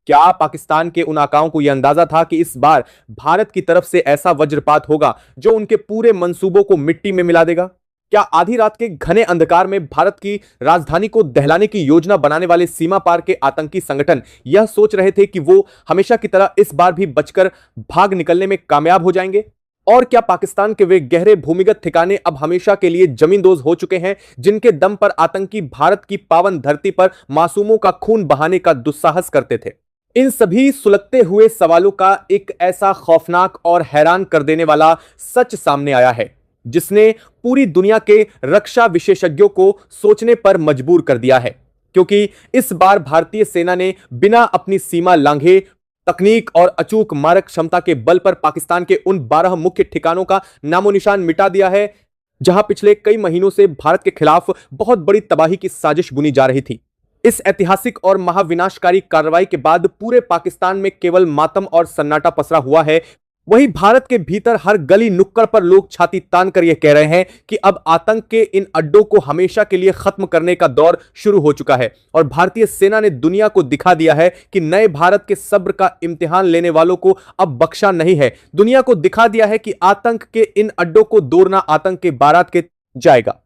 क्या पाकिस्तान के उन आकाओं को यह अंदाजा था कि इस बार भारत की तरफ से ऐसा वज्रपात होगा जो उनके पूरे मंसूबों को मिट्टी में मिला देगा? क्या आधी रात के घने अंधकार में भारत की राजधानी को दहलाने की योजना बनाने वाले सीमा पार के आतंकी संगठन यह सोच रहे थे कि वो हमेशा की तरह इस बार भी बचकर भाग निकलने में कामयाब हो जाएंगे? और क्या पाकिस्तान के वे गहरे भूमिगत ठिकाने अब हमेशा के लिए जमींदोज हो चुके हैं, जिनके दम पर आतंकी भारत की पावन धरती पर मासूमों का खून बहाने का दुस्साहस करते थे? इन सभी सुलगते हुए सवालों का एक ऐसा खौफनाक और हैरान कर देने वाला सच सामने आया है जिसने पूरी दुनिया के रक्षा विशेषज्ञों को सोचने पर मजबूर कर दिया है, क्योंकि इस बार भारतीय सेना ने बिना अपनी सीमा लांघे तकनीक और अचूक मारक क्षमता के बल पर पाकिस्तान के उन 12 मुख्य ठिकानों का नामो निशान मिटा दिया है जहां पिछले कई महीनों से भारत के खिलाफ बहुत बड़ी तबाही की साजिश बुनी जा रही थी। इस ऐतिहासिक और महाविनाशकारी कार्रवाई के बाद पूरे पाकिस्तान में केवल मातम और सन्नाटा पसरा हुआ है। वहीं भारत के भीतर हर गली नुक्कड़ पर लोग छाती तान कर यह कह रहे हैं कि अब आतंक के इन अड्डों को हमेशा के लिए खत्म करने का दौर शुरू हो चुका है और भारतीय सेना ने दुनिया को दिखा दिया है कि नए भारत के सब्र का इम्तिहान लेने वालों को अब बख्शा नहीं है। दुनिया को दिखा दिया है कि आतंक के इन अड्डों को दौड़ना आतंक के बारात के जाएगा।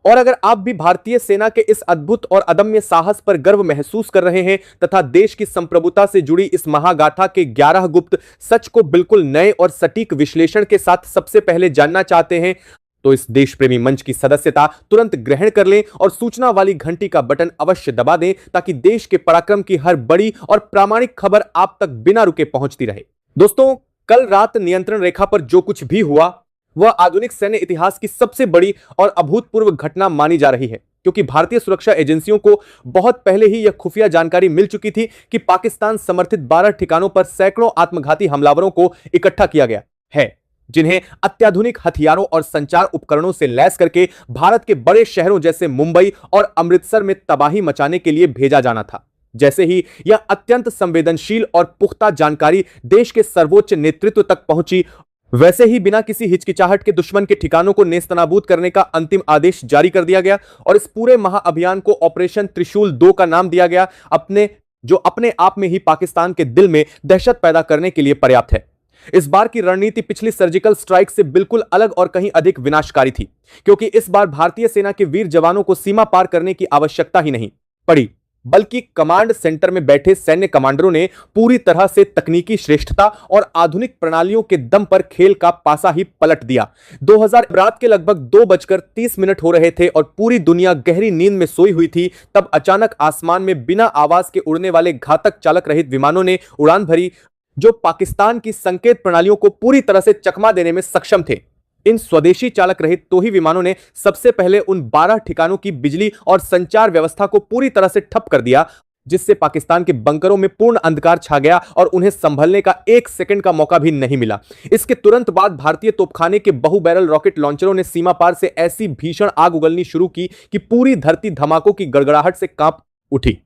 और अगर आप भी भारतीय सेना के इस अद्भुत और अदम्य साहस पर गर्व महसूस कर रहे हैं तथा देश की संप्रभुता से जुड़ी इस महागाथा के 11 गुप्त सच को बिल्कुल नए और सटीक विश्लेषण के साथ सबसे पहले जानना चाहते हैं, तो इस देश प्रेमी मंच की सदस्यता तुरंत ग्रहण कर लें और सूचना वाली घंटी का बटन अवश्य दबा दें ताकि देश के पराक्रम की हर बड़ी और प्रामाणिक खबर आप तक बिना रुके पहुंचती रहे। दोस्तों, कल रात नियंत्रण रेखा पर जो कुछ भी हुआ वह आधुनिक सैन्य इतिहास की सबसे बड़ी और अभूतपूर्व घटना मानी जा रही है, क्योंकि भारतीय सुरक्षा एजेंसियों को बहुत पहले ही यह खुफिया जानकारी मिल चुकी थी कि पाकिस्तान समर्थित 12 ठिकानों पर सैकड़ों आत्मघाती हमलावरों को इकट्ठा किया गया है, जिन्हें अत्याधुनिक हथियारों और संचार उपकरणों से लैस करके भारत के बड़े शहरों जैसे मुंबई और अमृतसर में तबाही मचाने के लिए भेजा जाना था। जैसे ही यह अत्यंत संवेदनशील और पुख्ता जानकारी देश के सर्वोच्च नेतृत्व तक पहुंची, वैसे ही बिना किसी हिचकिचाहट के दुश्मन के ठिकानों को नेस्तनाबूद करने का अंतिम आदेश जारी कर दिया गया और इस पूरे महाअभियान को ऑपरेशन त्रिशूल 2 का नाम दिया गया, जो अपने आप में ही पाकिस्तान के दिल में दहशत पैदा करने के लिए पर्याप्त है। इस बार की रणनीति पिछली सर्जिकल स्ट्राइक से बिल्कुल अलग और कहीं अधिक विनाशकारी थी, क्योंकि इस बार भारतीय सेना के वीर जवानों को सीमा पार करने की आवश्यकता ही नहीं पड़ी, बल्कि कमांड सेंटर में बैठे सैन्य कमांडरों ने पूरी तरह से तकनीकी श्रेष्ठता और आधुनिक प्रणालियों के दम पर खेल का पासा ही पलट दिया। 2000 रात के लगभग 2:30 हो रहे थे और पूरी दुनिया गहरी नींद में सोई हुई थी, तब अचानक आसमान में बिना आवाज के उड़ने वाले घातक चालक रहित विमानों ने उड़ान भरी, जो पाकिस्तान की संकेत प्रणालियों को पूरी तरह से चकमा देने में सक्षम थे। इन स्वदेशी चालक रहित तोही विमानों ने सबसे पहले उन 12 ठिकानों की बिजली और संचार व्यवस्था को पूरी तरह से ठप कर दिया, जिससे पाकिस्तान के बंकरों में पूर्ण अंधकार छा गया और उन्हें संभलने का 1 सेकंड का मौका भी नहीं मिला। इसके तुरंत बाद भारतीय तोपखाने के बहु बैरल रॉकेट लॉन्चरों ने सीमा पार से ऐसी भीषण आग उगलनी शुरू की कि पूरी धरती धमाकों की गड़गड़ाहट से कांप उठी।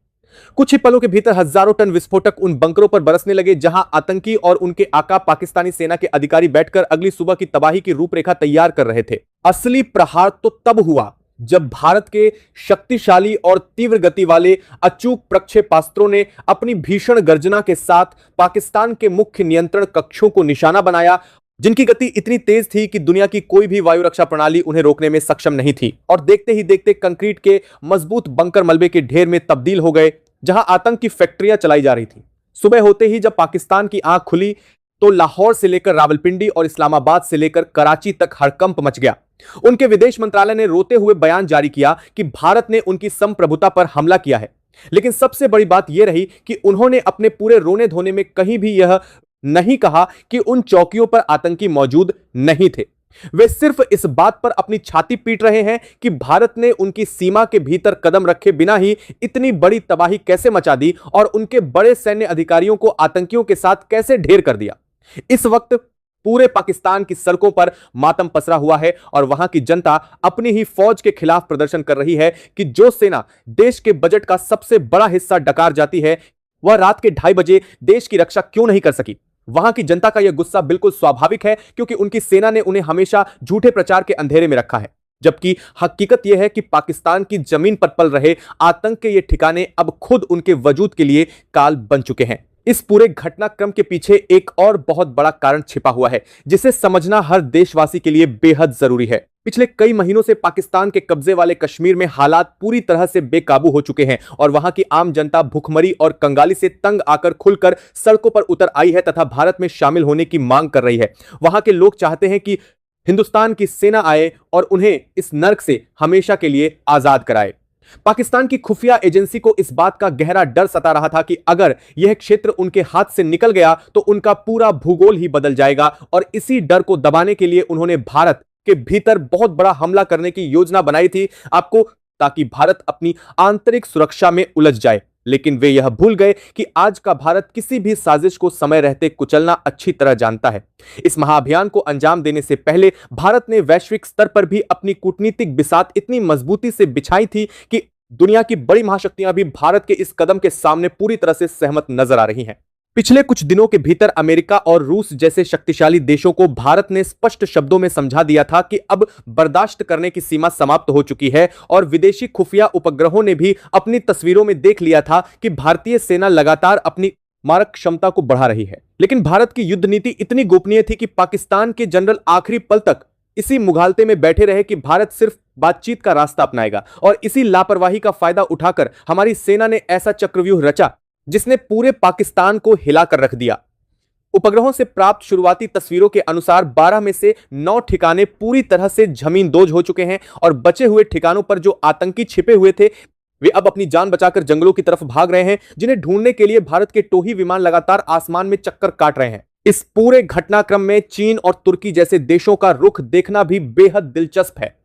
कुछ ही पलों के भीतर हजारों टन विस्फोटक उन बंकरों पर बरसने लगे जहां आतंकी और उनके आका पाकिस्तानी सेना के अधिकारी बैठकर अगली सुबह की तबाही की रूपरेखा तैयार कर रहे थे। असली प्रहार तो तब हुआ जब भारत के शक्तिशाली और तीव्र गति वाले अचूक प्रक्षेपास्त्रों ने अपनी भीषण गर्जना के साथ पाकिस्तान के मुख्य नियंत्रण कक्षों को निशाना बनाया, जिनकी गति इतनी तेज थी कि दुनिया की कोई भी वायु रक्षा प्रणाली उन्हें रोकने में सक्षम नहीं थी और देखते ही देखते कंक्रीट के मजबूत बंकर मलबे के ढेर में तब्दील हो गए जहां आतंक की फैक्ट्रियां चलाई जा रही थी। सुबह होते ही जब पाकिस्तान की आंख खुली तो लाहौर से लेकर रावलपिंडी और इस्लामाबाद से लेकर कराची तक हड़कंप मच गया। उनके विदेश मंत्रालय ने रोते हुए बयान जारी किया कि भारत ने उनकी संप्रभुता पर हमला किया है, लेकिन सबसे बड़ी बात यह रही कि उन्होंने अपने पूरे रोने धोने में कहीं भी यह नहीं कहा कि उन चौकियों पर आतंकी मौजूद नहीं थे। वे सिर्फ इस बात पर अपनी छाती पीट रहे हैं कि भारत ने उनकी सीमा के भीतर कदम रखे बिना ही इतनी बड़ी तबाही कैसे मचा दी और उनके बड़े सैन्य अधिकारियों को आतंकियों के साथ कैसे ढेर कर दिया। इस वक्त पूरे पाकिस्तान की सड़कों पर मातम पसरा हुआ है और वहां की जनता अपनी ही फौज के खिलाफ प्रदर्शन कर रही है कि जो सेना देश के बजट का सबसे बड़ा हिस्सा डकार जाती है, वह रात के 2:30 बजे देश की रक्षा क्यों नहीं कर सकी। वहां की जनता का यह गुस्सा बिल्कुल स्वाभाविक है, क्योंकि उनकी सेना ने उन्हें हमेशा झूठे प्रचार के अंधेरे में रखा है। जबकि हकीकत यह है कि पाकिस्तान की जमीन पर पल रहे आतंक के ये ठिकाने अब खुद उनके वजूद के लिए काल बन चुके हैं। इस पूरे घटनाक्रम के पीछे एक और बहुत बड़ा कारण छिपा हुआ है, जिसे समझना हर देशवासी के लिए बेहद जरूरी है। पिछले कई महीनों से पाकिस्तान के कब्जे वाले कश्मीर में हालात पूरी तरह से बेकाबू हो चुके हैं और वहां की आम जनता भुखमरी और कंगाली से तंग आकर खुलकर सड़कों पर उतर आई है तथा भारत में शामिल होने की मांग कर रही है। वहां के लोग चाहते हैं कि हिंदुस्तान की सेना आए और उन्हें इस नर्क से हमेशा के लिए आजाद कराए। पाकिस्तान की खुफिया एजेंसी को इस बात का गहरा डर सता रहा था कि अगर यह क्षेत्र उनके हाथ से निकल गया तो उनका पूरा भूगोल ही बदल जाएगा और इसी डर को दबाने के लिए उन्होंने भारत के भीतर बहुत बड़ा हमला करने की योजना बनाई थी ताकि भारत अपनी आंतरिक सुरक्षा में उलझ जाए। लेकिन वे यह भूल गए कि आज का भारत किसी भी साजिश को समय रहते कुचलना अच्छी तरह जानता है। इस महाअभियान को अंजाम देने से पहले भारत ने वैश्विक स्तर पर भी अपनी कूटनीतिक बिसात इतनी मजबूती से बिछाई थी कि दुनिया की बड़ी महाशक्तियां भी भारत के इस कदम के सामने पूरी तरह से सहमत नजर आ रही हैं। पिछले कुछ दिनों के भीतर अमेरिका और रूस जैसे शक्तिशाली देशों को भारत ने स्पष्ट शब्दों में समझा दिया था कि अब बर्दाश्त करने की सीमा समाप्त हो चुकी है और विदेशी खुफिया उपग्रहों ने भी अपनी तस्वीरों में देख लिया था कि भारतीय सेना लगातार अपनी मारक क्षमता को बढ़ा रही है। लेकिन भारत की युद्ध नीति इतनी गोपनीय थी कि पाकिस्तान के जनरल आखिरी पल तक इसी मुगालते में बैठे रहे कि भारत सिर्फ बातचीत का रास्ता अपनाएगा और इसी लापरवाही का फायदा उठाकर हमारी सेना ने ऐसा चक्रव्यूह रचा जिसने पूरे पाकिस्तान को हिलाकर रख दिया। उपग्रहों से प्राप्त शुरुआती तस्वीरों के अनुसार 12 में से 9 ठिकाने पूरी तरह से जमींदोज हो चुके हैं और बचे हुए ठिकानों पर जो आतंकी छिपे हुए थे वे अब अपनी जान बचाकर जंगलों की तरफ भाग रहे हैं, जिन्हें ढूंढने के लिए भारत के टोही विमान लगातार आसमान में चक्कर काट रहे हैं। इस पूरे घटनाक्रम में चीन और तुर्की जैसे देशों का रुख देखना भी बेहद दिलचस्प है।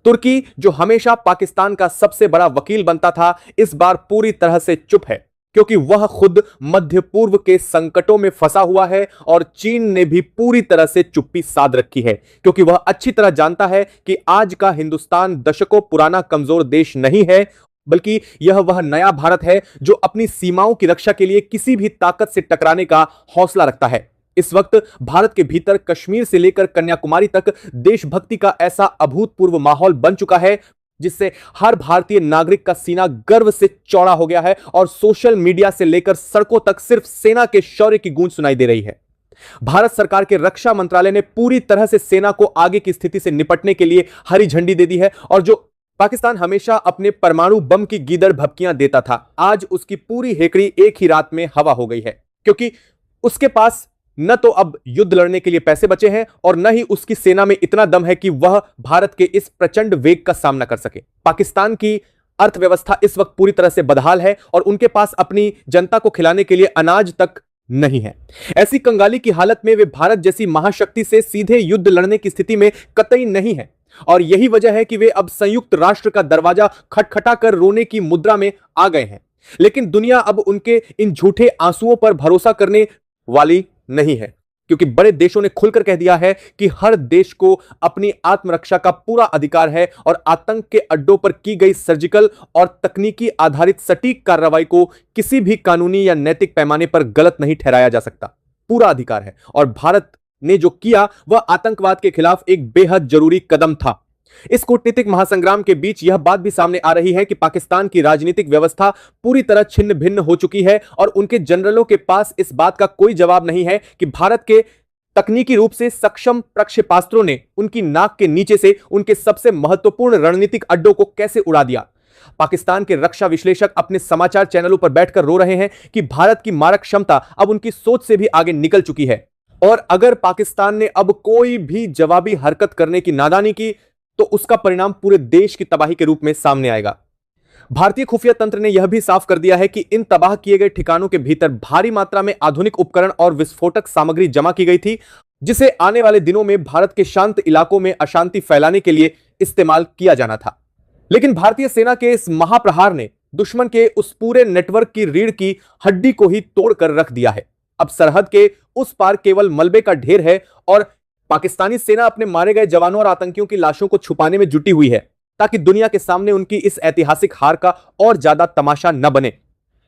तुर्की, जो हमेशा पाकिस्तान का सबसे बड़ा वकील बनता था, इस बार पूरी तरह से चुप है क्योंकि वह खुद मध्य पूर्व के संकटों में फंसा हुआ है और चीन ने भी पूरी तरह से चुप्पी साध रखी है क्योंकि वह अच्छी तरह जानता है कि आज का हिंदुस्तान दशकों पुराना कमजोर देश नहीं है, बल्कि यह वह नया भारत है जो अपनी सीमाओं की रक्षा के लिए किसी भी ताकत से टकराने का हौसला रखता है। इस वक्त भारत के भीतर कश्मीर से लेकर कन्याकुमारी तक देशभक्ति का ऐसा अभूतपूर्व माहौल बन चुका है जिससे हर भारतीय नागरिक का सीना गर्व से चौड़ा हो गया है और सोशल मीडिया से लेकर सड़कों तक सिर्फ सेना के शौर्य की गूंज सुनाई दे रही है। भारत सरकार के रक्षा मंत्रालय ने पूरी तरह से सेना को आगे की स्थिति से निपटने के लिए हरी झंडी दे दी है और जो पाकिस्तान हमेशा अपने परमाणु बम की गीदड़ भभकियां देता था, आज उसकी पूरी हेकड़ी एक ही रात में हवा हो गई है क्योंकि उसके पास न तो अब युद्ध लड़ने के लिए पैसे बचे हैं और न ही उसकी सेना में इतना दम है कि वह भारत के इस प्रचंड वेग का सामना कर सके। पाकिस्तान की अर्थव्यवस्था इस वक्त पूरी तरह से बदहाल है और उनके पास अपनी जनता को खिलाने के लिए अनाज तक नहीं है। ऐसी कंगाली की हालत में वे भारत जैसी महाशक्ति से सीधे युद्ध लड़ने की स्थिति में कतई नहीं है और यही वजह है कि वे अब संयुक्त राष्ट्र का दरवाजा खटखटाकर रोने की मुद्रा में आ गए हैं। लेकिन दुनिया अब उनके इन झूठे आंसुओं पर भरोसा करने वाली नहीं है क्योंकि बड़े देशों ने खुलकर कह दिया है कि हर देश को अपनी आत्मरक्षा का पूरा अधिकार है और आतंक के अड्डों पर की गई सर्जिकल और तकनीकी आधारित सटीक कार्रवाई को किसी भी कानूनी या नैतिक पैमाने पर गलत नहीं ठहराया जा सकता। पूरा अधिकार है और भारत ने जो किया वह आतंकवाद के खिलाफ एक बेहद जरूरी कदम था। इस कूटनीतिक महासंग्राम के बीच यह बात भी सामने आ रही है कि पाकिस्तान की राजनीतिक व्यवस्था पूरी तरह छिन्न भिन्न हो चुकी है और उनके जनरलों के पास इस बात का कोई जवाब नहीं है कि भारत के तकनीकी रूप से सक्षम प्रक्षेपास्त्रों ने उनकी नाक के नीचे से उनके सबसे महत्वपूर्ण रणनीतिक अड्डों को कैसे उड़ा दिया। पाकिस्तान के रक्षा विश्लेषक अपने समाचार चैनलों पर बैठकर रो रहे हैं कि भारत की मारक क्षमता अब उनकी सोच से भी आगे निकल चुकी है और अगर पाकिस्तान ने अब कोई भी जवाबी हरकत करने की नादानी की तो उसका परिणाम पूरे देश की तबाही के रूप में सामने आएगा। भारतीय खुफिया तंत्र ने यह भी साफ कर दिया है कि इन तबाह किए गए ठिकानों के भीतर भारी मात्रा में आधुनिक उपकरण और विस्फोटक सामग्री जमा की गई थी जिसे आने वाले दिनों में भारत के शांत इलाकों में अशांति फैलाने के लिए इस्तेमाल किया जाना था। लेकिन भारतीय सेना के इस महाप्रहार ने दुश्मन के उस पूरे नेटवर्क की रीढ़ की हड्डी को ही तोड़कर रख दिया है। अब सरहद के उस पार केवल मलबे का ढेर है और पाकिस्तानी सेना अपने मारे गए जवानों और आतंकियों की लाशों को छुपाने में जुटी हुई है ताकि दुनिया के सामने उनकी इस ऐतिहासिक हार का और ज्यादा तमाशा न बने।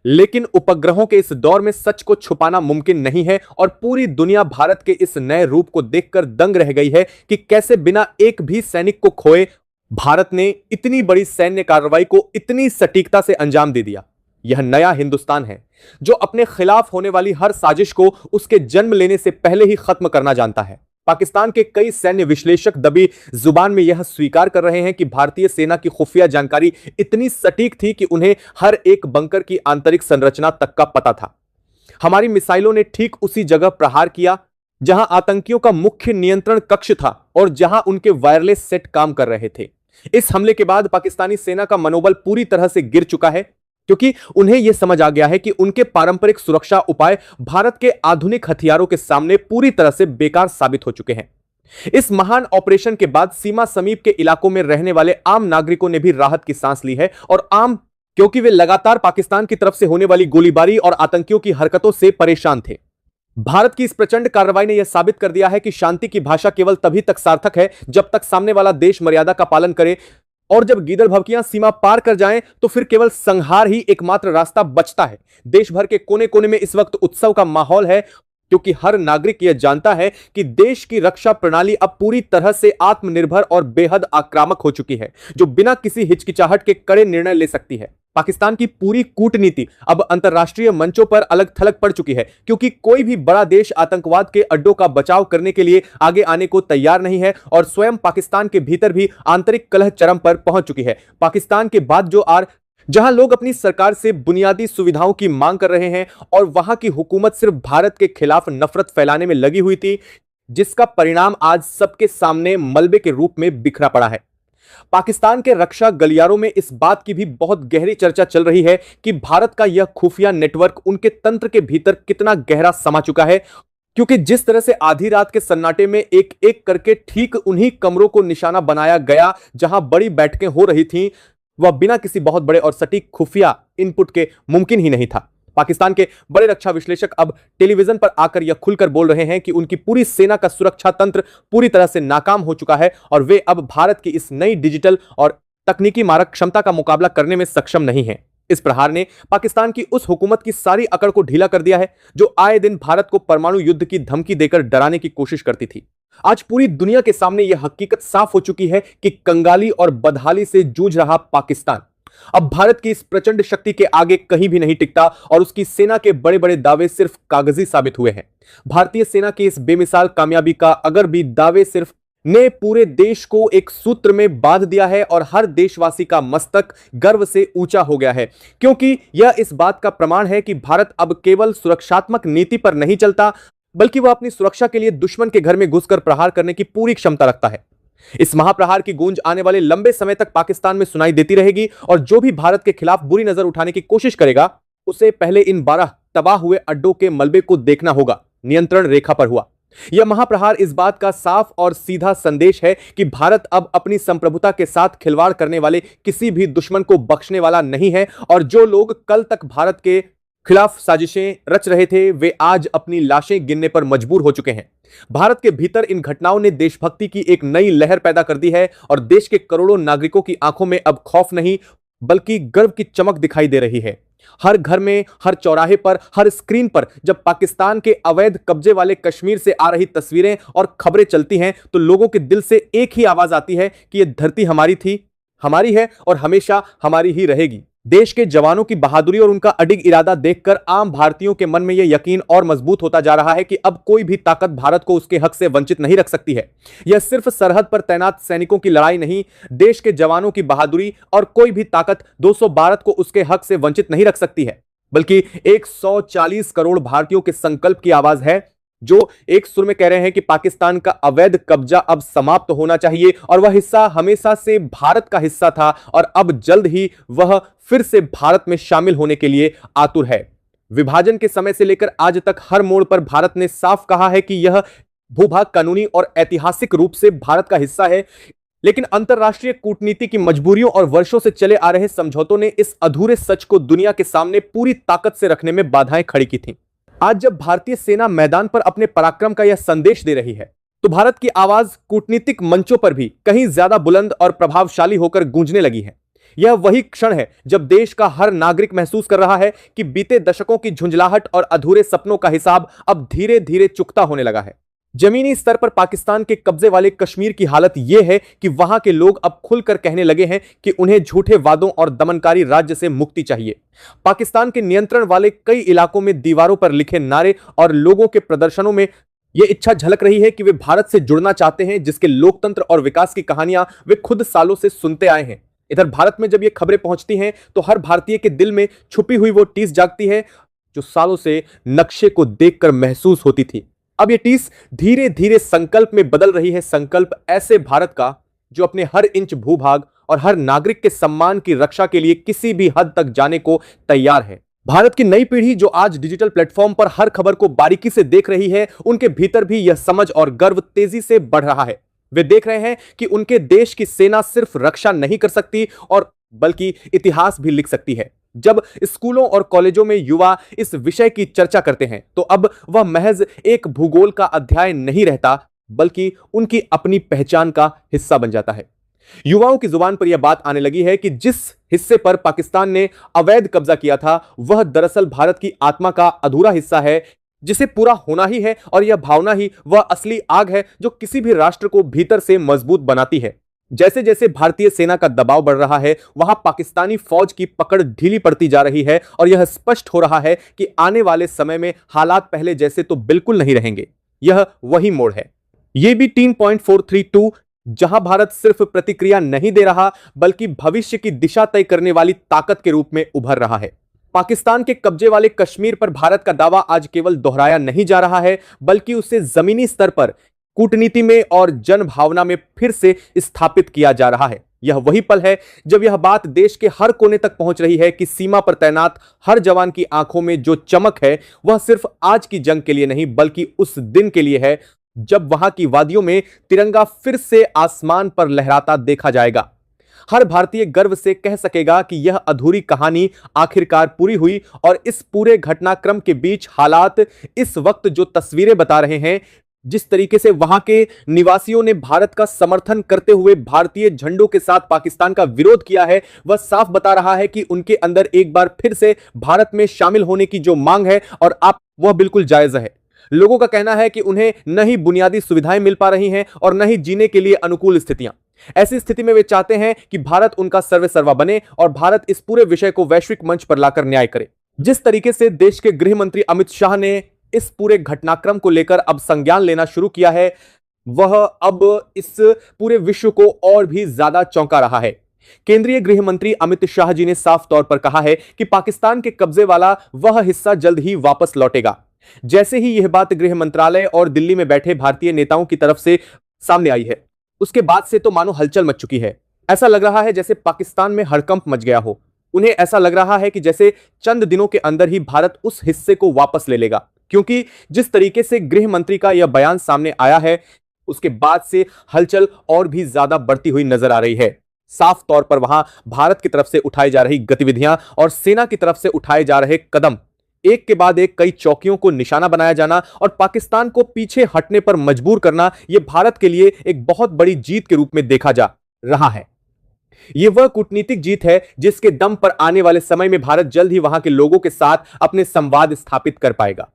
लेकिन उपग्रहों के इस दौर में सच को छुपाना मुमकिन नहीं है और पूरी दुनिया भारत के इस नए रूप को देखकर दंग रह गई है कि कैसे बिना एक भी सैनिक को खोए भारत ने इतनी बड़ी सैन्य कार्रवाई को इतनी सटीकता से अंजाम दे दिया। यह नया हिंदुस्तान है जो अपने खिलाफ होने वाली हर साजिश को उसके जन्म लेने से पहले ही खत्म करना जानता है। पाकिस्तान के कई सैन्य विश्लेषक दबी जुबान में यह स्वीकार कर रहे हैं कि भारतीय सेना की खुफिया जानकारी इतनी सटीक थी कि उन्हें हर एक बंकर की आंतरिक संरचना तक का पता था। हमारी मिसाइलों ने ठीक उसी जगह प्रहार किया जहां आतंकियों का मुख्य नियंत्रण कक्ष था और जहां उनके वायरलेस सेट काम कर रहे थे। इस हमले के बाद पाकिस्तानी सेना का मनोबल पूरी तरह से गिर चुका है, क्योंकि उन्हें यह समझ आ गया है कि उनके पारंपरिक सुरक्षा उपाय भारत के आधुनिक हथियारों के सामने पूरी तरह से बेकार साबित हो चुके हैं। इस महान ऑपरेशन के बाद सीमा समीप के इलाकों में रहने वाले आम नागरिकों ने भी राहत की सांस ली है, और आम क्योंकि वे लगातार पाकिस्तान की तरफ से होने वाली गोलीबारी और आतंकियों की हरकतों से परेशान थे। भारत की इस प्रचंड कार्रवाई ने यह साबित कर दिया है कि शांति की भाषा केवल तभी तक सार्थक है जब तक सामने वाला देश मर्यादा का पालन करे, और जब गीदड़ भवकियां सीमा पार कर जाएं तो फिर केवल संहार ही एकमात्र रास्ता बचता है। देश भर के कोने कोने में इस वक्त उत्सव का माहौल है, क्योंकि हर नागरिक यह जानता है कि देश की रक्षा प्रणाली अब पूरी तरह से आत्मनिर्भर और बेहद आक्रामक हो चुकी है, जो बिना किसी हिचकिचाहट के कड़े निर्णय ले सकती है। पाकिस्तान की पूरी कूटनीति अब अंतर्राष्ट्रीय मंचों पर अलग थलग पड़ चुकी है, क्योंकि कोई भी बड़ा देश आतंकवाद के अड्डों का बचाव करने के लिए आगे आने को तैयार नहीं है, और स्वयं पाकिस्तान के भीतर भी आंतरिक कलह चरम पर पहुंच चुकी है। पाकिस्तान के बाद जो जहां लोग अपनी सरकार से बुनियादी सुविधाओं की मांग कर रहे हैं, और वहां की हुकूमत सिर्फ भारत के खिलाफ नफरत फैलाने में लगी हुई थी, जिसका परिणाम आज सबके सामने मलबे के रूप में बिखरा पड़ा है। पाकिस्तान के रक्षा गलियारों में इस बात की भी बहुत गहरी चर्चा चल रही है कि भारत का यह खुफिया नेटवर्क उनके तंत्र के भीतर कितना गहरा समा चुका है, क्योंकि जिस तरह से आधी रात के सन्नाटे में एक एक करके ठीक उन्हीं कमरों को निशाना बनाया गया जहां बड़ी बैठकें हो रही थीं, वह बिना किसी बहुत बड़े और सटीक खुफिया इनपुट के मुमकिन ही नहीं था। पाकिस्तान के बड़े रक्षा विश्लेषक अब टेलीविजन पर आकर यह खुलकर बोल रहे हैं कि उनकी पूरी सेना का सुरक्षा तंत्र पूरी तरह से नाकाम हो चुका है, और वे अब भारत की इस नई डिजिटल और तकनीकी मारक क्षमता का मुकाबला करने में सक्षम नहीं है। इस प्रहार ने पाकिस्तान की उस हुकूमत की सारी अकड़ को ढीला कर दिया है जो आए दिन भारत को परमाणु युद्ध की धमकी देकर डराने की कोशिश करती थी। आज पूरी दुनिया के सामने यह हकीकत साफ हो चुकी है कि कंगाली और बदहाली से जूझ रहा पाकिस्तान अब भारत की इस प्रचंड शक्ति के आगे कहीं भी नहीं टिकता, और उसकी सेना के बड़े बड़े दावे सिर्फ कागजी साबित हुए हैं। भारतीय सेना की इस बेमिसाल कामयाबी का अगर भी दावे सिर्फ ने पूरे देश को एक सूत्र में बांध दिया है, और हर देशवासी का मस्तक गर्व से ऊंचा हो गया है, क्योंकि यह इस बात का प्रमाण है कि भारत अब केवल सुरक्षात्मक नीति पर नहीं चलता, बल्कि वह अपनी सुरक्षा के लिए दुश्मन के घर में घुसकर प्रहार करने की पूरी क्षमता रखता है। इस महाप्रहार की गूंज आने वाले लंबे समय तक पाकिस्तान में सुनाई देती रहेगी, और जो भी भारत के खिलाफ बुरी नजर उठाने की कोशिश करेगा उसे पहले इन 12 तबाह हुए अड्डों के मलबे को देखना होगा। नियंत्रण रेखा पर हुआ यह महाप्रहार इस बात का साफ और सीधा संदेश है कि भारत अब अपनी संप्रभुता के साथ खिलवाड़ करने वाले किसी भी दुश्मन को बख्शने वाला नहीं है, और जो लोग कल तक भारत के खिलाफ साजिशें रच रहे थे वे आज अपनी लाशें गिनने पर मजबूर हो चुके हैं। भारत के भीतर इन घटनाओं ने देशभक्ति की एक नई लहर पैदा कर दी है, और देश के करोड़ों नागरिकों की आंखों में अब खौफ नहीं बल्कि गर्व की चमक दिखाई दे रही है। हर घर में, हर चौराहे पर, हर स्क्रीन पर जब पाकिस्तान के अवैध कब्जे वाले कश्मीर से आ रही तस्वीरें और खबरें चलती हैं तो लोगों के दिल से एक ही आवाज आती है कि यह धरती हमारी थी, हमारी है और हमेशा हमारी ही रहेगी। देश के जवानों की बहादुरी और उनका अडिग इरादा देखकर आम भारतीयों के मन में यह यकीन और मजबूत होता जा रहा है कि अब कोई भी ताकत भारत को उसके हक से वंचित नहीं रख सकती है। यह सिर्फ सरहद पर तैनात सैनिकों की लड़ाई नहीं, देश के जवानों की बहादुरी और कोई भी ताकत 200 भारत को उसके हक से वंचित नहीं रख सकती है, बल्कि 140 करोड़ भारतीयों के संकल्प की आवाज है, जो एक सुर में कह रहे हैं कि पाकिस्तान का अवैध कब्जा अब समाप्त होना चाहिए, और वह हिस्सा हमेशा से भारत का हिस्सा था और अब जल्द ही वह फिर से भारत में शामिल होने के लिए आतुर है। विभाजन के समय से लेकर आज तक हर मोड़ पर भारत ने साफ कहा है कि यह भूभाग कानूनी और ऐतिहासिक रूप से भारत का हिस्सा है, लेकिन अंतरराष्ट्रीय कूटनीति की मजबूरियों और वर्षों से चले आ रहे समझौतों ने इस अधूरे सच को दुनिया के सामने पूरी ताकत से रखने में बाधाएं खड़ी की थीं। आज जब भारतीय सेना मैदान पर अपने पराक्रम का यह संदेश दे रही है तो भारत की आवाज कूटनीतिक मंचों पर भी कहीं ज्यादा बुलंद और प्रभावशाली होकर गूंजने लगी है। यह वही क्षण है जब देश का हर नागरिक महसूस कर रहा है कि बीते दशकों की झुंझलाहट और अधूरे सपनों का हिसाब अब धीरे धीरे चुकता होने लगा है। जमीनी स्तर पर पाकिस्तान के कब्जे वाले कश्मीर की हालत यह है कि वहां के लोग अब खुलकर कहने लगे हैं कि उन्हें झूठे वादों और दमनकारी राज्य से मुक्ति चाहिए। पाकिस्तान के नियंत्रण वाले कई इलाकों में दीवारों पर लिखे नारे और लोगों के प्रदर्शनों में यह इच्छा झलक रही है कि वे भारत से जुड़ना चाहते हैं, जिसके लोकतंत्र और विकास की कहानियां वे खुद सालों से सुनते आए हैं। इधर भारत में जब ये खबरें पहुंचती हैं तो हर भारतीय के दिल में छुपी हुई वो टीस जागती है जो सालों से नक्शे को देखकर महसूस होती थी। अब ये टीस धीरे धीरे संकल्प में बदल रही है, संकल्प ऐसे भारत का जो अपने हर इंच भूभाग और हर नागरिक के सम्मान की रक्षा के लिए किसी भी हद तक जाने को तैयार है। भारत की नई पीढ़ी जो आज डिजिटल प्लेटफॉर्म पर हर खबर को बारीकी से देख रही है, उनके भीतर भी यह समझ और गर्व तेजी से बढ़ रहा है। वे देख रहे हैं कि उनके देश की सेना सिर्फ रक्षा नहीं कर सकती और बल्कि इतिहास भी लिख सकती है। जब स्कूलों और कॉलेजों में युवा इस विषय की चर्चा करते हैं तो अब वह महज एक भूगोल का अध्याय नहीं रहता, बल्कि उनकी अपनी पहचान का हिस्सा बन जाता है। युवाओं की जुबान पर यह बात आने लगी है कि जिस हिस्से पर पाकिस्तान ने अवैध कब्जा किया था वह दरअसल भारत की आत्मा का अधूरा हिस्सा है, जिसे पूरा होना ही है, और यह भावना ही वह असली आग है जो किसी भी राष्ट्र को भीतर से मजबूत बनाती है। जैसे जैसे भारतीय सेना का दबाव बढ़ रहा है, वहां पाकिस्तानी फौज की पकड़ ढीली पड़ती जा रही है और यह स्पष्ट हो रहा है कि आने वाले समय में हालात पहले जैसे तो बिल्कुल नहीं रहेंगे। यह वही मोड़ है। यह भी 3.432 जहां भारत सिर्फ प्रतिक्रिया नहीं दे रहा बल्कि भविष्य की दिशा तय करने वाली ताकत के रूप में उभर रहा है। पाकिस्तान के कब्जे वाले कश्मीर पर भारत का दावा आज केवल दोहराया नहीं जा रहा है, बल्कि उसे जमीनी स्तर पर कूटनीति में और जनभावना में फिर से स्थापित किया जा रहा है। यह वही पल है जब यह बात देश के हर कोने तक पहुंच रही है कि सीमा पर तैनात हर जवान की आंखों में जो चमक है वह सिर्फ आज की जंग के लिए नहीं बल्कि उस दिन के लिए है जब वहां की वादियों में तिरंगा फिर से आसमान पर लहराता देखा जाएगा। हर भारतीय गर्व से कह सकेगा कि यह अधूरी कहानी आखिरकार पूरी हुई और इस पूरे घटनाक्रम के बीच हालात इस वक्त जो तस्वीरें बता रहे हैं, जिस तरीके से वहां के निवासियों ने भारत का समर्थन करते हुए भारतीय झंडों के साथ पाकिस्तान का विरोध किया है, वह साफ बता रहा है कि उनके अंदर एक बार फिर से भारत में शामिल होने की जो मांग है और आप वह बिल्कुल जायज है। लोगों का कहना है कि उन्हें न ही बुनियादी सुविधाएं मिल पा रही हैं और न ही जीने के लिए अनुकूल स्थितियां। ऐसी स्थिति में वे चाहते हैं कि भारत उनका सर्वेसर्वा बने और भारत इस पूरे विषय को वैश्विक मंच पर लाकर न्याय करे। जिस तरीके से देश के गृह मंत्री अमित शाह ने इस पूरे घटनाक्रम को लेकर अब संज्ञान लेना शुरू किया है, वह अब इस पूरे विश्व को और भी ज्यादा चौंका रहा है। केंद्रीय गृह मंत्री अमित शाह जी ने साफ तौर पर कहा है कि पाकिस्तान के कब्जे वाला वह हिस्सा जल्द ही वापस लौटेगा। जैसे ही यह बात गृह मंत्रालय और दिल्ली में बैठे भारतीय नेताओं की तरफ से सामने आई है, उसके बाद से तो मानो हलचल मच चुकी है। ऐसा लग रहा है जैसे पाकिस्तान में हड़कंप मच गया हो। उन्हें ऐसा लग रहा है कि जैसे चंद दिनों के अंदर ही भारत उस हिस्से को वापस ले लेगा, क्योंकि जिस तरीके से गृह मंत्री का यह बयान सामने आया है उसके बाद से हलचल और भी ज्यादा बढ़ती हुई नजर आ रही है। साफ तौर पर वहां भारत की तरफ से उठाई जा रही गतिविधियां और सेना की तरफ से उठाए जा रहे कदम, एक के बाद एक कई चौकियों को निशाना बनाया जाना और पाकिस्तान को पीछे हटने पर मजबूर करना, यह भारत के लिए एक बहुत बड़ी जीत के रूप में देखा जा रहा है। यह वह कूटनीतिक जीत है जिसके दम पर आने वाले समय में भारत जल्द ही वहां के लोगों के साथ अपने संवाद स्थापित कर पाएगा।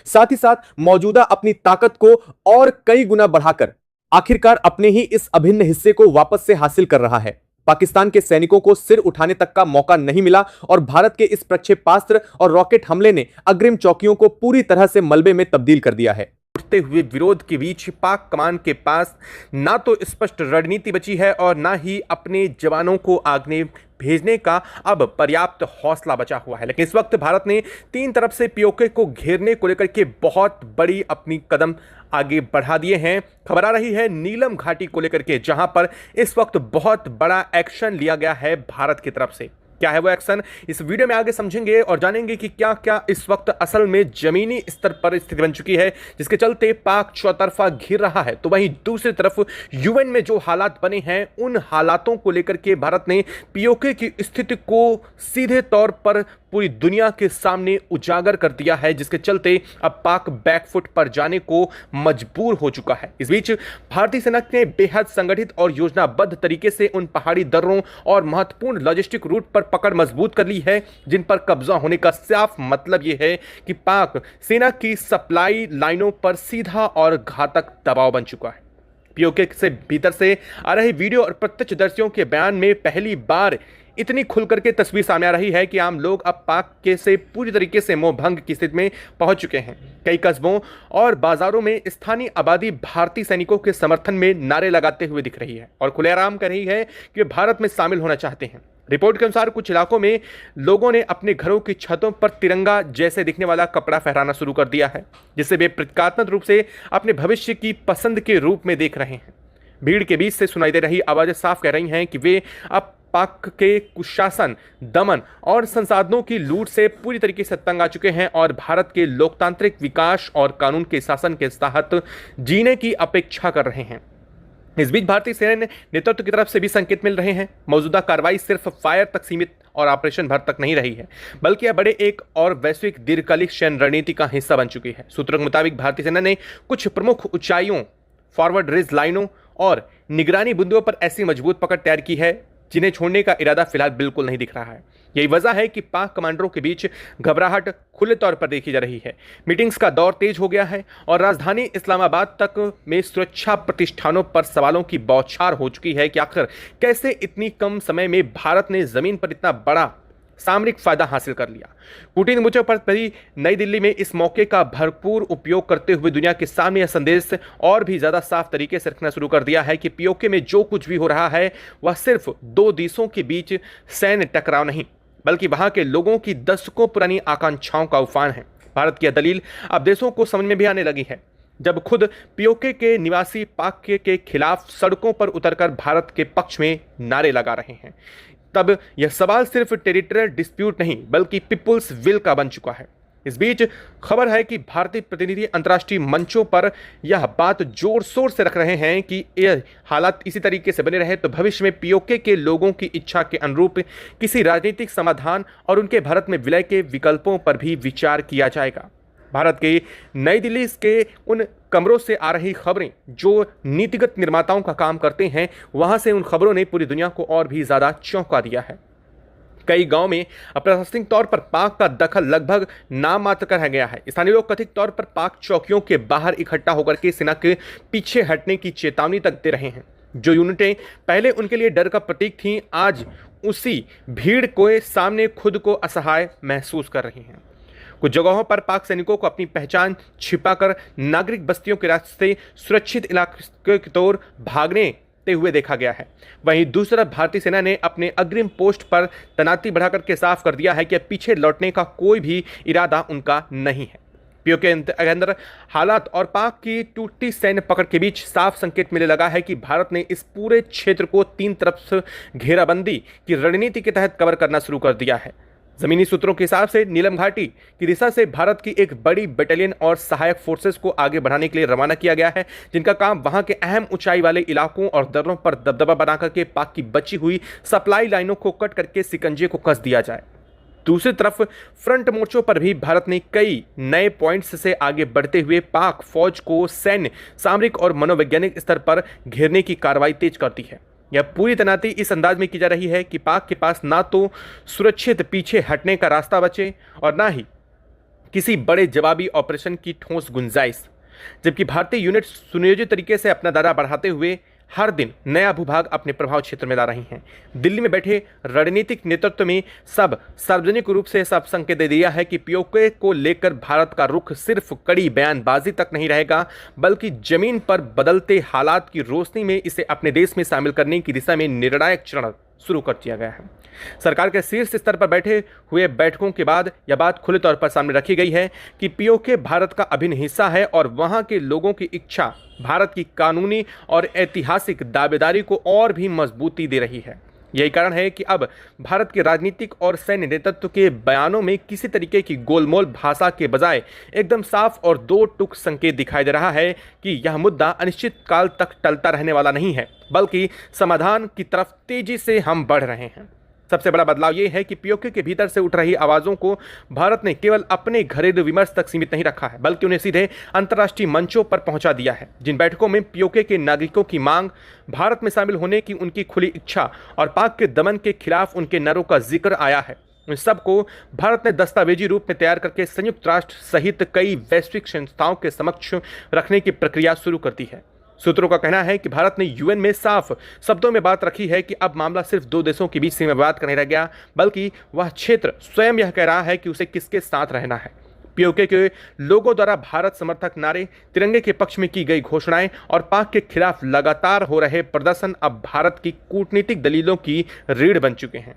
साथ ही साथ मौजूदा अपनी ताकत को और कई गुना बढ़ाकर आखिरकार अपने ही इस अभिन्न हिस्से को वापस से हासिल कर रहा है। पाकिस्तान के सैनिकों को सिर उठाने तक का मौका नहीं मिला और भारत के इस प्रक्षेपास्त्र और रॉकेट हमले ने अग्रिम चौकियों को पूरी तरह से मलबे में तब्दील कर दिया है। उठते हुए विरोध के बीच पाक कमान के पास ना तो स्पष्ट रणनीति बची है और ना ही अपने जवानों को आगे भेजने का अब पर्याप्त हौसला बचा हुआ है। लेकिन इस वक्त भारत ने तीन तरफ से पीओके को घेरने को लेकर के बहुत बड़ी अपनी कदम आगे बढ़ा दिए हैं। खबर आ रही है नीलम घाटी को लेकर के, जहां पर इस वक्त बहुत बड़ा एक्शन लिया गया है भारत की तरफ से। क्या है वो एक्शन, इस वीडियो में आगे समझेंगे और जानेंगे कि क्या क्या इस वक्त असल में जमीनी स्तर पर स्थिति बन चुकी है जिसके चलते पाक चौतरफा घिर रहा है। तो वहीं दूसरी तरफ यूएन में जो हालात बने हैं उन हालातों को लेकर के भारत ने पीओके की स्थिति को सीधे तौर पर पूरी दुनिया के सामने उजागर कर दिया है, जिसके चलते अब पाक बैकफुट पर जाने को मजबूर हो चुका है। इस बीच भारतीय सेना ने बेहद संगठित और योजनाबद्ध तरीके से उन पहाड़ी दर्रों और महत्वपूर्ण लॉजिस्टिक रूट पर पकड़ मजबूत कर ली है, जिन पर कब्जा होने का साफ मतलब यह है कि पाक सेना की सप्लाई लाइनों पर सीधा और घातक दबाव बन चुका है। पीओके से भीतर से आ रहे वीडियो और प्रत्यक्षदर्शियों के बयान में पहली बार इतनी खुलकर के तस्वीर सामने आ रही है कि आम लोग अब पाक के से पूरी तरीके से मोहभंग की स्थिति में पहुंच चुके हैं। कई कस्बों और बाजारों में स्थानीय आबादी भारतीय सैनिकों के समर्थन में नारे लगाते हुए दिख रही है और खुलेआम कह रही है कि वे भारत में शामिल होना चाहते हैं। रिपोर्ट के अनुसार कुछ इलाकों में लोगों ने अपने घरों की छतों पर तिरंगा जैसे दिखने वाला कपड़ा फहराना शुरू कर दिया है, जिसे वे प्रतीकात्मक रूप से अपने भविष्य की पसंद के रूप में देख रहे हैं। भीड़ के बीच से सुनाई दे रही आवाजें साफ कह रही हैं कि वे अब पाक के कुशासन, दमन और संसाधनों की लूट से पूरी तरीके से तंग आ चुके हैं और भारत के लोकतांत्रिक विकास और कानून के शासन के तहत जीने की अपेक्षा कर रहे हैं। इस बीच भारतीय सेना नेतृत्व की तरफ से भी संकेत मिल रहे हैं। मौजूदा कार्रवाई सिर्फ फायर तक सीमित और ऑपरेशन भर तक नहीं रही है, बल्कि यह बड़े एक और वैश्विक दीर्घकालिक सैन्य रणनीति का हिस्सा बन चुकी है। सूत्रों के मुताबिक भारतीय सेना ने कुछ प्रमुख ऊंचाइयों, फॉरवर्ड रिज लाइनों और निगरानी बिंदुओं पर ऐसी मजबूत पकड़ तैयार की है जिन्हें छोड़ने का इरादा फिलहाल बिल्कुल नहीं दिख रहा है। यही वजह है कि पाक कमांडरों के बीच घबराहट खुले तौर पर देखी जा रही है। मीटिंग्स का दौर तेज हो गया है और राजधानी इस्लामाबाद तक में सुरक्षा प्रतिष्ठानों पर सवालों की बौछार हो चुकी है कि आखिर कैसे इतनी कम समय में भारत ने जमीन पर इतना बड़ा सामरिक फायदा हासिल कर लिया। कूटनीतिक मोर्चों पर भी नई दिल्ली में इस मौके का भरपूर उपयोग करते हुए दुनिया के सामने यह संदेश और भी ज्यादा साफ तरीके से रखना शुरू कर दिया है कि पीओके में जो कुछ भी हो रहा है वह सिर्फ दो देशों के बीच सैन्य टकराव नहीं, बल्कि वहां के लोगों की दशकों पुरानी आकांक्षाओं का उफान है। भारत की यह दलील अब देशों को समझ में भी आने लगी है, जब खुद पीओके के निवासी पाक के खिलाफ सड़कों पर उतरकर भारत के पक्ष में नारे लगा रहे हैं। तब यह सवाल सिर्फ टेरिटोरियल डिस्प्यूट नहीं, बल्कि पीपुल्स विल का बन चुका है। इस बीच खबर है कि भारतीय प्रतिनिधि अंतर्राष्ट्रीय मंचों पर यह बात जोर शोर से रख रहे हैं कि यह हालात इसी तरीके से बने रहे तो भविष्य में पीओके के लोगों की इच्छा के अनुरूप किसी राजनीतिक समाधान और उनके भारत में विलय के विकल्पों पर भी विचार किया जाएगा। भारत के नई दिल्ली के उन कमरों से आ रही खबरें जो नीतिगत निर्माताओं का काम करते हैं, वहां से उन खबरों ने पूरी दुनिया को और भी ज्यादा चौंका दिया है। कई गांव में अप्रशासनिक तौर पर पाक का दखल लगभग नाम मात्र कर रह गया है। स्थानीय लोग कथित तौर पर पाक चौकियों के बाहर इकट्ठा होकर के सेना के पीछे हटने की चेतावनी तक दे रहे हैं। जो यूनिटें पहले उनके लिए डर का प्रतीक थीं, आज उसी भीड़ के सामने खुद को असहाय महसूस कर रही हैं। कुछ जगहों पर पाक सैनिकों को अपनी पहचान छिपाकर नागरिक बस्तियों के रास्ते सुरक्षित इलाके की ओर भागने हुए देखा गया है। वहीं दूसरा भारतीय सेना ने अपने अग्रिम पोस्ट पर तैनाती बढ़ाकर के साफ कर दिया है कि पीछे लौटने का कोई भी इरादा उनका नहीं है। पीओके के अंदर हालात और पाक की टूटती सैन्य पकड़ के बीच साफ संकेत मिलने लगा है कि भारत ने इस पूरे क्षेत्र को तीन तरफ से घेराबंदी की रणनीति के तहत कवर करना शुरू कर दिया है। जमीनी सूत्रों के हिसाब से नीलम घाटी की दिशा से भारत की एक बड़ी बटालियन और सहायक फोर्सेस को आगे बढ़ाने के लिए रवाना किया गया है, जिनका काम वहां के अहम ऊंचाई वाले इलाकों और दर्रों पर दबदबा बनाकर के पाक की बची हुई सप्लाई लाइनों को कट करके सिकंजे को कस दिया जाए। दूसरी तरफ फ्रंट मोर्चों पर भी भारत ने कई नए पॉइंट्स से आगे बढ़ते हुए पाक फौज को सैन्य, सामरिक और मनोवैज्ञानिक स्तर पर घेरने की कार्रवाई तेज कर दी है। यह पूरी तैनाती इस अंदाज में की जा रही है कि पाक के पास ना तो सुरक्षित पीछे हटने का रास्ता बचे और ना ही किसी बड़े जवाबी ऑपरेशन की ठोस गुंजाइश, जबकि भारतीय यूनिट सुनियोजित तरीके से अपना दायरा बढ़ाते हुए हर दिन नया भूभाग अपने प्रभाव क्षेत्र में ला रही हैं। दिल्ली में बैठे रणनीतिक नेतृत्व में सब सार्वजनिक रूप से सब संकेत दे दिया है कि पीओके को लेकर भारत का रुख सिर्फ कड़ी बयानबाजी तक नहीं रहेगा, बल्कि जमीन पर बदलते हालात की रोशनी में इसे अपने देश में शामिल करने की दिशा में निर्णायक चरण शुरू कर दिया गया है। सरकार के शीर्ष स्तर पर बैठे हुए बैठकों के बाद यह बात खुले तौर पर सामने रखी गई है कि पीओके भारत का अभिन्न हिस्सा है और वहां के लोगों की इच्छा भारत की कानूनी और ऐतिहासिक दावेदारी को और भी मजबूती दे रही है। यही कारण है कि अब भारत के राजनीतिक और सैन्य नेतृत्व के बयानों में किसी तरीके की गोलमोल भाषा के बजाय एकदम साफ और दो टूक संकेत दिखाई दे रहा है कि यह मुद्दा अनिश्चित काल तक टलता रहने वाला नहीं है, बल्कि समाधान की तरफ तेजी से हम बढ़ रहे हैं। सबसे बड़ा बदलाव यह है कि पीओके के भीतर से उठ रही आवाजों को भारत ने केवल अपने घरेलू विमर्श तक सीमित नहीं रखा है, बल्कि उन्हें सीधे अंतर्राष्ट्रीय मंचों पर पहुंचा दिया है। जिन बैठकों में पीओके के नागरिकों की मांग, भारत में शामिल होने की उनकी खुली इच्छा और पाक के दमन के खिलाफ उनके नारों का जिक्र आया है, उन सबको भारत ने दस्तावेजी रूप में तैयार करके संयुक्त राष्ट्र सहित कई वैश्विक संस्थाओं के समक्ष रखने की प्रक्रिया शुरू कर दी है। सूत्रों का कहना है कि भारत ने यूएन में साफ शब्दों में बात रखी है कि अब मामला सिर्फ दो देशों के बीच सीमा विवाद का नहीं रह गया, बल्कि वह क्षेत्र स्वयं यह कह रहा है कि उसे किसके साथ रहना है। पीओके के लोगों द्वारा भारत समर्थक नारे, तिरंगे के पक्ष में की गई घोषणाएं और पाक के खिलाफ लगातार हो रहे प्रदर्शन अब भारत की कूटनीतिक दलीलों की रीढ़ बन चुके हैं।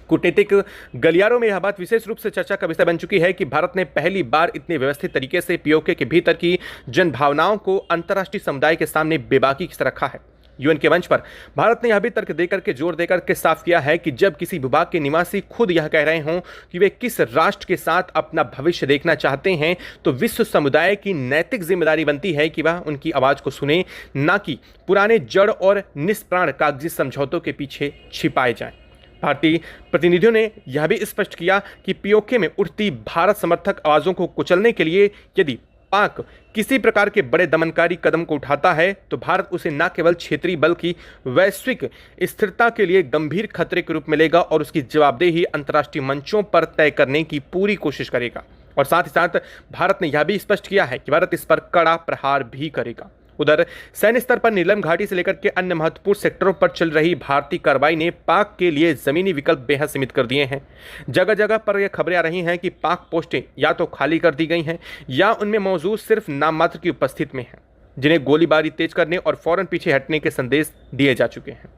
कूटनीतिक गलियारों में यह बात विशेष रूप से चर्चा का विषय बन चुकी है कि भारत ने पहली बार इतने व्यवस्थित तरीके से पीओके के भीतर की जन भावनाओं को अंतर्राष्ट्रीय समुदाय के सामने बेबाकी से रखा है। यूएन के मंच पर भारत ने यह भी तर्क देकर के जोर देकर के साफ किया है कि जब किसी भूभाग के निवासी खुद यह कह रहे हों कि वे किस राष्ट्र के साथ अपना भविष्य देखना चाहते हैं, तो विश्व समुदाय की नैतिक जिम्मेदारी बनती है कि वह उनकी आवाज को सुने, न कि पुराने जड़ और निष्प्राण कागजी समझौतों के पीछे छिपाए जाएं। भारतीय प्रतिनिधियों ने यह भी स्पष्ट किया कि पीओके में उठती भारत समर्थक आवाजों को कुचलने के लिए यदि पाक किसी प्रकार के बड़े दमनकारी कदम को उठाता है, तो भारत उसे न केवल क्षेत्रीय बल्कि वैश्विक स्थिरता के लिए गंभीर खतरे के रूप में लेगा और उसकी जवाबदेही अंतर्राष्ट्रीय मंचों पर तय करने की पूरी कोशिश करेगा। और साथ ही साथ भारत ने यह भी स्पष्ट किया है कि भारत इस पर कड़ा प्रहार भी करेगा। उधर सैन्य स्तर पर नीलम घाटी से लेकर के अन्य महत्वपूर्ण सेक्टरों पर चल रही भारतीय कार्रवाई ने पाक के लिए जमीनी विकल्प बेहद सीमित कर दिए हैं। जगह जगह पर यह खबरें आ रही हैं कि पाक पोस्टें या तो खाली कर दी गई हैं या उनमें मौजूद सिर्फ नाम मात्र की उपस्थिति में हैं, जिन्हें गोलीबारी तेज करने और फौरन पीछे हटने के संदेश दिए जा चुके हैं।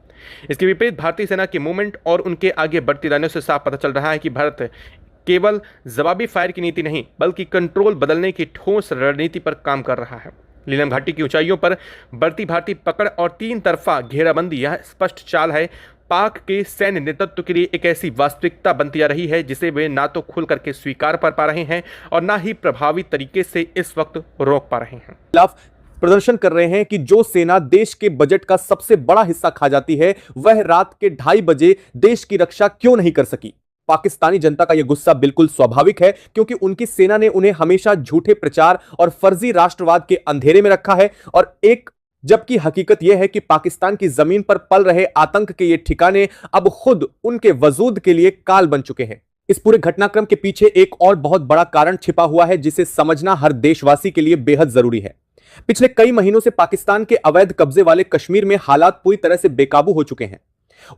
इसके विपरीत भारतीय सेना के मूवमेंट और उनके आगे बढ़ती रैलियों से साफ पता चल रहा है कि भारत केवल जवाबी फायर की नीति नहीं, बल्कि कंट्रोल बदलने की ठोस रणनीति पर काम कर रहा है। नीलम घाटी की ऊंचाइयों पर बढ़ती भारतीय पकड़ और तीन तरफा घेराबंदी यह स्पष्ट चाल है पाक के सैन्य नेतृत्व के लिए एक ऐसी वास्तविकता बनती जा रही है जिसे वे ना तो खुल करके स्वीकार कर पा रहे हैं और ना ही प्रभावी तरीके से इस वक्त रोक पा रहे हैं। खिलाफ प्रदर्शन कर रहे हैं कि जो सेना देश के बजट का सबसे बड़ा हिस्सा खा जाती है, वह रात के 2:30 बजे देश की रक्षा क्यों नहीं कर सकी। पाकिस्तानी जनता का यह गुस्सा बिल्कुल स्वाभाविक है, क्योंकि उनकी सेना ने उन्हें हमेशा झूठे प्रचार और फर्जी राष्ट्रवाद के अंधेरे में रखा है और जबकि हकीकत यह है कि पाकिस्तान की जमीन पर पल रहे आतंक के ये ठिकाने अब खुद उनके वजूद के लिए काल बन चुके हैं। इस पूरे घटनाक्रम के पीछे एक और बहुत बड़ा कारण छिपा हुआ है, जिसे समझना हर देशवासी के लिए बेहद जरूरी है। पिछले कई महीनों से पाकिस्तान के अवैध कब्जे वाले कश्मीर में हालात पूरी तरह से बेकाबू हो चुके हैं।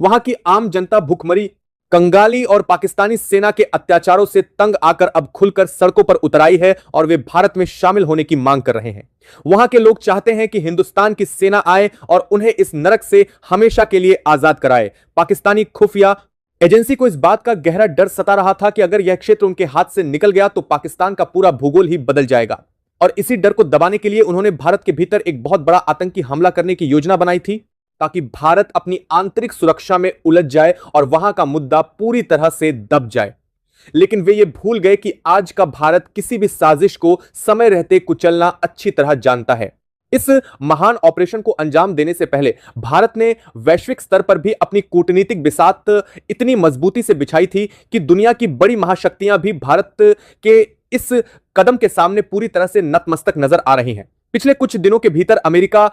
वहां की आम जनता भूखमरी, कंगाली और पाकिस्तानी सेना के अत्याचारों से तंग आकर अब खुलकर सड़कों पर उतर आई है और वे भारत में शामिल होने की मांग कर रहे हैं। वहां के लोग चाहते हैं कि हिंदुस्तान की सेना आए और उन्हें इस नरक से हमेशा के लिए आजाद कराए। पाकिस्तानी खुफिया एजेंसी को इस बात का गहरा डर सता रहा था कि अगर यह क्षेत्र उनके हाथ से निकल गया तो पाकिस्तान का पूरा भूगोल ही बदल जाएगा, और इसी डर को दबाने के लिए उन्होंने भारत के भीतर एक बहुत बड़ा आतंकी हमला करने की योजना बनाई थी, ताकि भारत अपनी आंतरिक सुरक्षा में उलझ जाए और वहां का मुद्दा पूरी तरह से दब जाए। लेकिन वे ये भूल गए कि आज का भारत किसी भी साजिश को समय रहते कुचलना अच्छी तरह जानता है। इस महान ऑपरेशन को अंजाम देने से पहले भारत ने वैश्विक स्तर पर भी अपनी कूटनीतिक बिसात इतनी मजबूती से बिछाई थी कि दुनिया की बड़ी महाशक्तियां भी भारत के इस कदम के सामने पूरी तरह से नतमस्तक नजर आ रही हैं। पिछले कुछ दिनों के भीतर अमेरिका,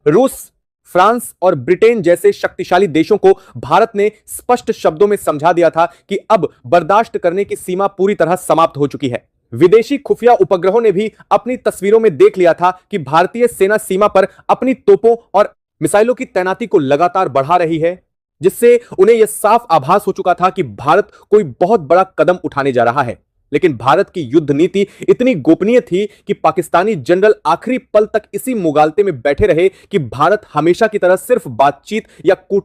रूस, फ्रांस और ब्रिटेन जैसे शक्तिशाली देशों को भारत ने स्पष्ट शब्दों में समझा दिया था कि अब बर्दाश्त करने की सीमा पूरी तरह समाप्त हो चुकी है। विदेशी खुफिया उपग्रहों ने भी अपनी तस्वीरों में देख लिया था कि भारतीय सेना सीमा पर अपनी तोपों और मिसाइलों की तैनाती को लगातार बढ़ा रही है, जिससे उन्हें यह साफ आभास हो चुका था कि भारत कोई बहुत बड़ा कदम उठाने जा रहा है। लेकिन भारत की युद्ध नीति इतनी गोपनीय थी कि पाकिस्तानी जनरल आखिरी पल तक इसी मुगालते में बैठे रहे कि भारत हमेशा की तरह सिर्फ बातचीत या कूट